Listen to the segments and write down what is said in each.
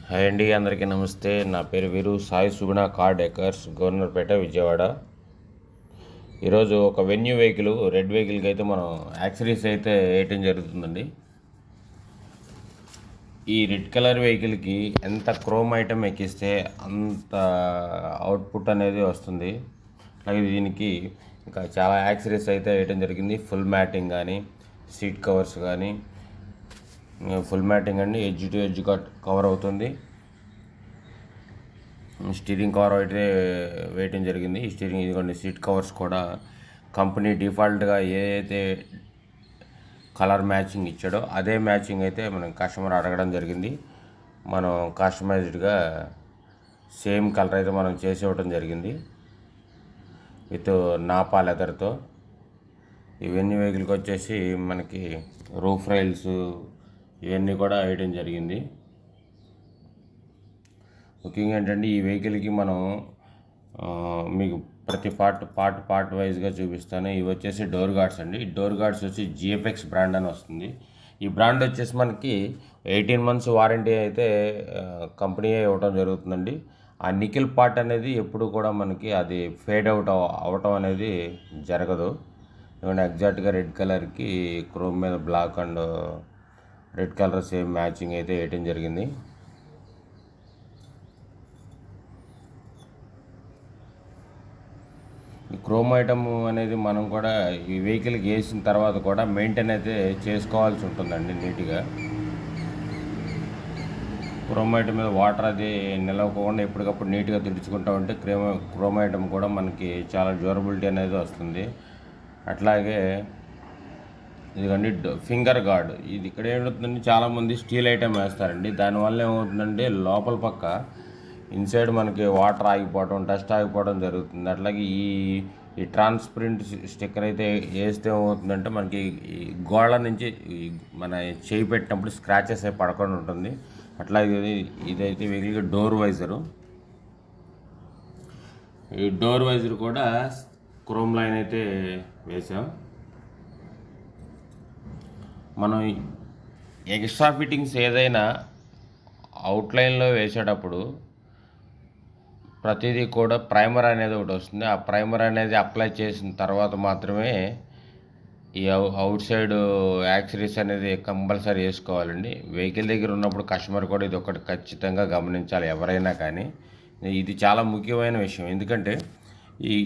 Hi అండి, అందరికీ నమస్తే. నా పేరు వీరు, సాయి సుగుణ కార్ డెకర్స్, గవర్నర్పేట, విజయవాడ. ఈరోజు ఒక వెన్యూ వెహికల్, రెడ్ వెహికల్కి అయితే మనం యాక్సరీస్ అయితే వేయటం జరుగుతుందండి. ఈ రెడ్ కలర్ వెహికల్కి ఎంత క్రోమ్ ఐటమ్ ఎక్కిస్తే అంత అవుట్పుట్ అనేది వస్తుంది. అలాగే దీనికి ఇంకా చాలా యాక్సరీస్ అయితే వేయటం జరిగింది. ఫుల్ మ్యాటింగ్ కానీ, సీట్ కవర్స్ కానీ, ఫుల్ మ్యాటింగ్ అండి, ఎడ్జ్ టు ఎడ్జ్ కవర్ అవుతుంది. స్టీరింగ్ కవర్ అయితే వేయటం జరిగింది. ఈ స్టీరింగ్ ఇదిగోండి, సీట్ కవర్స్ కూడా కంపెనీ డిఫాల్ట్గా ఏ అయితే కలర్ మ్యాచింగ్ ఇచ్చాడో అదే మ్యాచింగ్ అయితే మనం కస్టమర్ అడగడం జరిగింది. మనం కస్టమైజ్డ్గా సేమ్ కలర్ అయితే మనం చేసి ఇవ్వడం జరిగింది విత్ నాపా లెదర్తో. ఇవన్నీ వెహికల్కి వచ్చేసి మనకి రూఫ్ రైల్స్ ఇవన్నీ కూడా వేయడం జరిగింది. ముఖ్యంగా ఏంటంటే ఈ వెహికల్కి మనం మీకు ప్రతి పార్ట్ వైజ్గా చూపిస్తాను. ఇవి వచ్చేసి డోర్ గార్డ్స్ అండి. ఈ డోర్ గార్డ్స్ వచ్చి జిఎఫ్ఎక్స్ బ్రాండ్ అని వస్తుంది. ఈ బ్రాండ్ వచ్చేసి మనకి 18 months వారంటీ అయితే కంపెనీ ఇవ్వటం జరుగుతుందండి. ఆ నికిల్ పార్ట్ అనేది ఎప్పుడు కూడా మనకి అది ఫేడ్ అవుట్ అవ్వటం అనేది జరగదు. ఏమంటే ఎగ్జాక్ట్గా రెడ్ కలర్కి క్రోమ్ మీద black and red colour same matching అయితే వేయటం జరిగింది. ఈ క్రోమ్ ఐటమ్ అనేది మనం కూడా ఈ వెహికల్కి వేసిన తర్వాత కూడా మెయింటైన్ అయితే చేసుకోవాల్సి ఉంటుందండి నీట్గా. క్రోమ్ ఐటమ్ మీద వాటర్ అది నిలవకుండా ఎప్పటికప్పుడు నీట్గా తుడుచుకుంటూ ఉంటే క్రోమ్ ఐటమ్ కూడా మనకి చాలా డ్యూరబిలిటీ అనేది వస్తుంది. అట్లాగే ఇదిగోండి ఫింగర్ గార్డ్. ఇది ఇక్కడ ఏమవుతుందండి, చాలామంది స్టీల్ ఐటమ్ వేస్తారండి. దానివల్ల ఏమవుతుందంటే లోపల పక్క ఇన్సైడ్ మనకి వాటర్ ఆగిపోవడం, డస్ట్ ఆగిపోవడం జరుగుతుంది. అట్లాగే ఈ ట్రాన్స్పరెంట్ స్టిక్కర్ అయితే వేస్తే ఏమవుతుందంటే మనకి ఈ గోళ్ళ నుంచి మన చేయి పెట్టినప్పుడు స్క్రాచెస్ అయి పడకుండా ఉంటుంది. అట్లాగే ఇదైతే వెహికల్గా డోర్ వైజరు. ఈ డోర్ వైజర్ కూడా క్రోమ్ లైన్ అయితే వేసాం. మనం ఎక్స్ట్రా ఫిట్టింగ్స్ ఏదైనా అవుట్లైన్లో వేసేటప్పుడు ప్రతిదీ కూడా ప్రైమర్ అనేది ఒకటి వస్తుంది. ఆ ప్రైమర్ అనేది అప్లై చేసిన తర్వాత మాత్రమే ఈ అవుట్ సైడ్ యాక్సరీస్ అనేది కంపల్సరీ వేసుకోవాలండి. వెహికల్ దగ్గర ఉన్నప్పుడు కస్టమర్ కూడా ఇది ఒకటి ఖచ్చితంగా గమనించాలి, ఎవరైనా కానీ. ఇది చాలా ముఖ్యమైన విషయం. ఎందుకంటే ఈ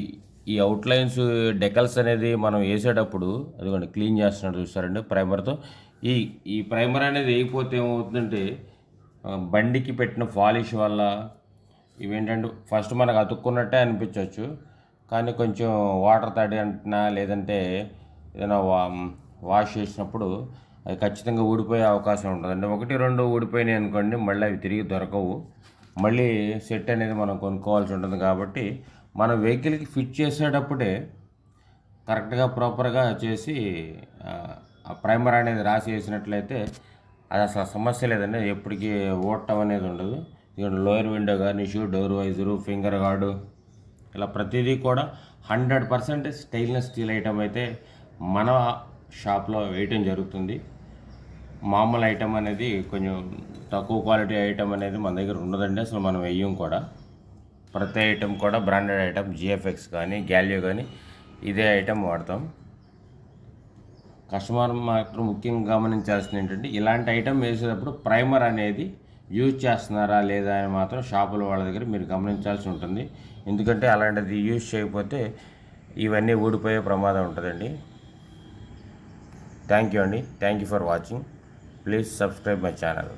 ఈ అవుట్లైన్స్ డెకల్స్ అనేది మనం వేసేటప్పుడు అదిగోండి క్లీన్ చేస్తున్నాడు చూస్తారండి ప్రైమర్తో. ఈ ఈ ప్రైమర్ అనేది వేయకపోతే ఏమవుతుందంటే బండికి పెట్టిన పాలిష్ వల్ల ఇవేంటంటే ఫస్ట్ మనకు అతుక్కున్నట్టే అనిపించవచ్చు, కానీ కొంచెం వాటర్ తడి అంటున్నా లేదంటే ఏదైనా వాష్ చేసినప్పుడు అది ఖచ్చితంగా ఊడిపోయే అవకాశం ఉంటుందండి. 1-2 ఊడిపోయినాయి అనుకోండి, మళ్ళీ అవి తిరిగి దొరకవు. మళ్ళీ సెట్ అనేది మనం కొనుక్కోవాల్సి ఉంటుంది. కాబట్టి మన వెహికల్కి ఫిట్ చేసేటప్పుడే కరెక్ట్గా ప్రాపర్గా చేసి ఆ ప్రైమర్ అనేది రాసి వేసినట్లయితే అది అసలు సమస్య లేదండి. ఎప్పటికీ ఓడటం అనేది ఉండదు. ఇక్కడ lower window garnish, door visor, finger guard, ఇలా ప్రతిదీ కూడా 100% స్టెయిన్లెస్ స్టీల్ ఐటమ్ అయితే మన షాప్లో వేయటం జరుగుతుంది. మామూలు ఐటమ్ అనేది కొంచెం తక్కువ క్వాలిటీ ఐటమ్ అనేది మన దగ్గర ఉండదండి, అసలు మనం వేయం కూడా. ప్రతి ఐటమ్ కూడా బ్రాండెడ్ ఐటమ్, జిఎఫ్ఎక్స్ కానీ గ్యాలియో కానీ ఇదే ఐటమ్ వాడతాం. కస్టమర్ మాత్రం ముఖ్యంగా గమనించాల్సింది ఏంటంటే ఇలాంటి ఐటమ్ వేసేటప్పుడు ప్రైమర్ అనేది యూజ్ చేస్తున్నారా లేదా అని మాత్రం షాపుల వాళ్ళ దగ్గర మీరు గమనించాల్సి ఉంటుంది. ఎందుకంటే అలాంటిది యూజ్ చేయకపోతే ఇవన్నీ ఊడిపోయే ప్రమాదం ఉంటుందండి. థ్యాంక్ యూ అండి. Thank you for watching. Please subscribe my channel.